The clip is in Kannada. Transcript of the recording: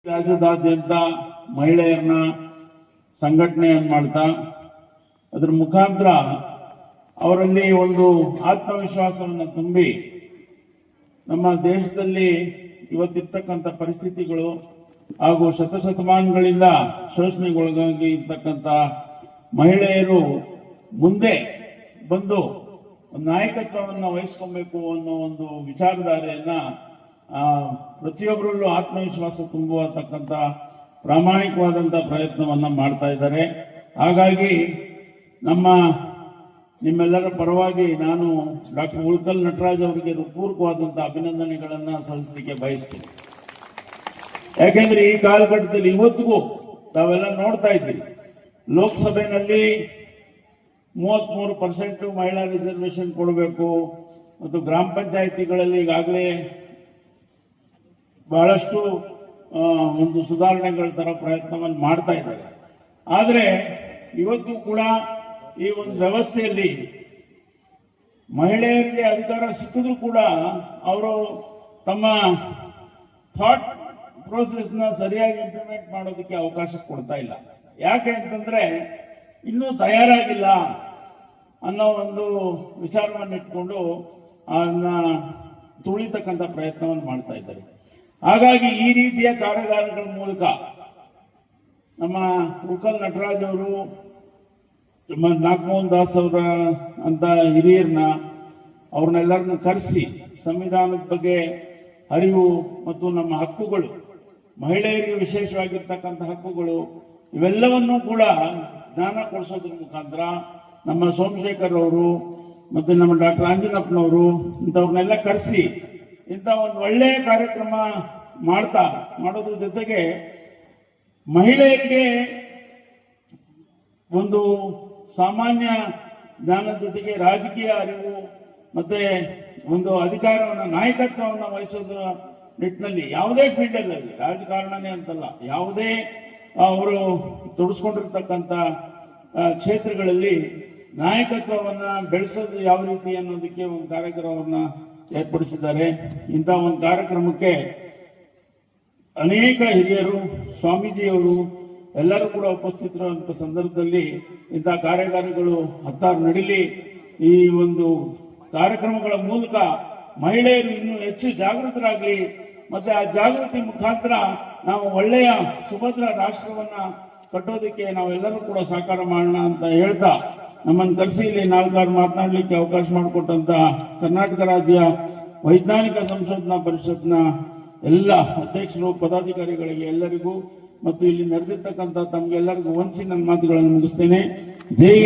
ರಾಜ್ಯದಾದ್ಯಂತ ಮಹಿಳೆಯರನ್ನ ಸಂಘಟನೆಯನ್ನು ಮಾಡ್ತಾ ಅದರ ಮುಖಾಂತರ ಅವರಲ್ಲಿ ಒಂದು ಆತ್ಮವಿಶ್ವಾಸವನ್ನು ತುಂಬಿ ನಮ್ಮ ದೇಶದಲ್ಲಿ ಇವತ್ತಿರ್ತಕ್ಕಂಥ ಪರಿಸ್ಥಿತಿಗಳು ಹಾಗೂ ಶತಶತಮಾನಗಳಿಂದ ಶೋಷಣೆಗೊಳಗಾಗಿ ಇರ್ತಕ್ಕಂಥ ಮಹಿಳೆಯರು ಮುಂದೆ ಬಂದು ನಾಯಕತ್ವವನ್ನು ವಹಿಸ್ಕೊಬೇಕು ಅನ್ನೋ ಒಂದು ವಿಚಾರಧಾರೆಯನ್ನ ಪ್ರತಿಯೊಬ್ಬರಲ್ಲೂ ಆತ್ಮವಿಶ್ವಾಸ ತುಂಬುವತಕ್ಕಂಥ ಪ್ರಾಮಾಣಿಕವಾದಂಥ ಪ್ರಯತ್ನವನ್ನ ಮಾಡ್ತಾ ಇದ್ದಾರೆ. ಹಾಗಾಗಿ ನಿಮ್ಮೆಲ್ಲರ ಪರವಾಗಿ ನಾನು ಡಾಕ್ಟರ್ ಉಳ್ಕಲ್ ನಟರಾಜ್ ಅವರಿಗೆ ಪೂರ್ವಕವಾದಂಥ ಅಭಿನಂದನೆಗಳನ್ನು ಸಲ್ಲಿಸಲಿಕ್ಕೆ ಬಯಸ್ತೀನಿ. ಯಾಕೆಂದ್ರೆ ಈ ಕಾಲಘಟ್ಟದಲ್ಲಿ ಇವತ್ತಿಗೂ ತಾವೆಲ್ಲ ನೋಡ್ತಾ ಇದ್ದೀವಿ, ಲೋಕಸಭೆಯಲ್ಲಿ 33% ಮಹಿಳಾ ರಿಸರ್ವೇಶನ್ ಕೊಡಬೇಕು ಮತ್ತು ಗ್ರಾಮ ಪಂಚಾಯಿತಿಗಳಲ್ಲಿ ಈಗಾಗಲೇ ಬಹಳಷ್ಟು ಒಂದು ಸುಧಾರಣೆಗಳ ತರ ಪ್ರಯತ್ನವನ್ನು ಮಾಡ್ತಾ ಇದ್ದಾರೆ. ಆದರೆ ಇವತ್ತು ಕೂಡ ಈ ಒಂದು ವ್ಯವಸ್ಥೆಯಲ್ಲಿ ಮಹಿಳೆಯರಿಗೆ ಅಧಿಕಾರ ಸಿಕ್ಕಿದ್ರು ಕೂಡ ಅವರು ತಮ್ಮ ಥಾಟ್ ಪ್ರೋಸೆಸ್ನ ಸರಿಯಾಗಿ ಇಂಪ್ಲಿಮೆಂಟ್ ಮಾಡೋದಕ್ಕೆ ಅವಕಾಶ ಕೊಡ್ತಾ ಇಲ್ಲ. ಯಾಕೆ ಅಂತಂದ್ರೆ ಇನ್ನೂ ತಯಾರಾಗಿಲ್ಲ ಅನ್ನೋ ಒಂದು ವಿಚಾರವನ್ನು ಇಟ್ಕೊಂಡು ಅದನ್ನ ತುಳಿತಕ್ಕಂಥ ಪ್ರಯತ್ನವನ್ನು ಮಾಡ್ತಾ ಇದ್ದಾರೆ. ಹಾಗಾಗಿ ಈ ರೀತಿಯ ಕಾರ್ಯಾಗಾರಗಳ ಮೂಲಕ ನಮ್ಮ ಉಳ್ಕಲ್ ನಟರಾಜ್ ಅವರು ನಮ್ಮ ನಾಗಮೋಹನ್ ದಾಸ್ ಅವರ ಅಂತ ಹಿರಿಯರನ್ನ ಅವ್ರನ್ನೆಲ್ಲರನ್ನು ಕರೆಸಿ ಸಂವಿಧಾನದ ಬಗ್ಗೆ ಅರಿವು ಮತ್ತು ನಮ್ಮ ಹಕ್ಕುಗಳು, ಮಹಿಳೆಯರಿಗೆ ವಿಶೇಷವಾಗಿರ್ತಕ್ಕಂಥ ಹಕ್ಕುಗಳು ಇವೆಲ್ಲವನ್ನೂ ಕೂಡ ಜ್ಞಾನ ಕೊಡಿಸೋದ್ರ ಮುಖಾಂತರ ನಮ್ಮ ಸೋಮಶೇಖರ್ ಅವರು ಮತ್ತೆ ನಮ್ಮ ಡಾಕ್ಟರ್ ಆಂಜನಪ್ಪನವರು ಇಂಥವ್ರನ್ನೆಲ್ಲ ಕರೆಸಿ ಇಂಥ ಒಂದು ಒಳ್ಳೆಯ ಕಾರ್ಯಕ್ರಮ ಮಾಡೋದ್ರ ಜೊತೆಗೆ ಮಹಿಳೆಯರಿಗೆ ಒಂದು ಸಾಮಾನ್ಯ ಜ್ಞಾನದ ಜೊತೆಗೆ ರಾಜಕೀಯ ಅರಿವು ಮತ್ತೆ ಒಂದು ಅಧಿಕಾರವನ್ನು ನಾಯಕತ್ವವನ್ನು ವಹಿಸೋದ್ರ ನಿಟ್ಟಿನಲ್ಲಿ ಯಾವುದೇ ಫೀಲ್ಡಲ್ಲಿ, ರಾಜಕಾರಣನೇ ಅಂತಲ್ಲ, ಯಾವುದೇ ಅವರು ತೊಡಸ್ಕೊಂಡಿರ್ತಕ್ಕಂಥ ಕ್ಷೇತ್ರಗಳಲ್ಲಿ ನಾಯಕತ್ವವನ್ನ ಬೆಳೆಸೋದು ಯಾವ ರೀತಿ ಅನ್ನೋದಕ್ಕೆ ಒಂದು ಕಾರ್ಯಕ್ರಮವನ್ನ ಏರ್ಪಡಿಸಿದ್ದಾರೆ. ಇಂಥ ಒಂದು ಕಾರ್ಯಕ್ರಮಕ್ಕೆ ಅನೇಕ ಹಿರಿಯರು, ಸ್ವಾಮೀಜಿಯವರು ಎಲ್ಲರೂ ಕೂಡ ಉಪಸ್ಥಿತರಿರುವಂಥ ಸಂದರ್ಭದಲ್ಲಿ ಇಂಥ ಕಾರ್ಯಾಗಾರಗಳು ಹತ್ತಾರು ನಡೀಲಿ. ಈ ಒಂದು ಕಾರ್ಯಕ್ರಮಗಳ ಮೂಲಕ ಮಹಿಳೆಯರು ಇನ್ನೂ ಹೆಚ್ಚು ಜಾಗೃತರಾಗಲಿ, ಮತ್ತೆ ಆ ಜಾಗೃತಿ ಮುಖಾಂತರ ನಾವು ಒಳ್ಳೆಯ ಸುಭದ್ರ ರಾಷ್ಟ್ರವನ್ನ ಕಟ್ಟೋದಕ್ಕೆ ನಾವೆಲ್ಲರೂ ಕೂಡ ಸಹಕಾರ ಮಾಡೋಣ ಅಂತ ಹೇಳ್ತಾ ನಮ್ಮನ್ನು ಕರೆಸಿ ಇಲ್ಲಿ 4 ಮಾತನಾಡಲಿಕ್ಕೆ ಅವಕಾಶ ಮಾಡಿಕೊಟ್ಟಂತ ಕರ್ನಾಟಕ ರಾಜ್ಯ ವೈಜ್ಞಾನಿಕ ಸಂಶೋಧನಾ ಪರಿಷತ್ನ ಎಲ್ಲ ಅಧ್ಯಕ್ಷರು, ಪದಾಧಿಕಾರಿಗಳಿಗೆ ಎಲ್ಲರಿಗೂ ಮತ್ತು ಇಲ್ಲಿ ನಡೆದಿರ್ತಕ್ಕಂಥ ತಮಗೆಲ್ಲರಿಗೂ ವಂದಿಸಿ ನನ್ನ ಮಾತುಗಳನ್ನು ಮುಗಿಸ್ತೇನೆ. ಜೈ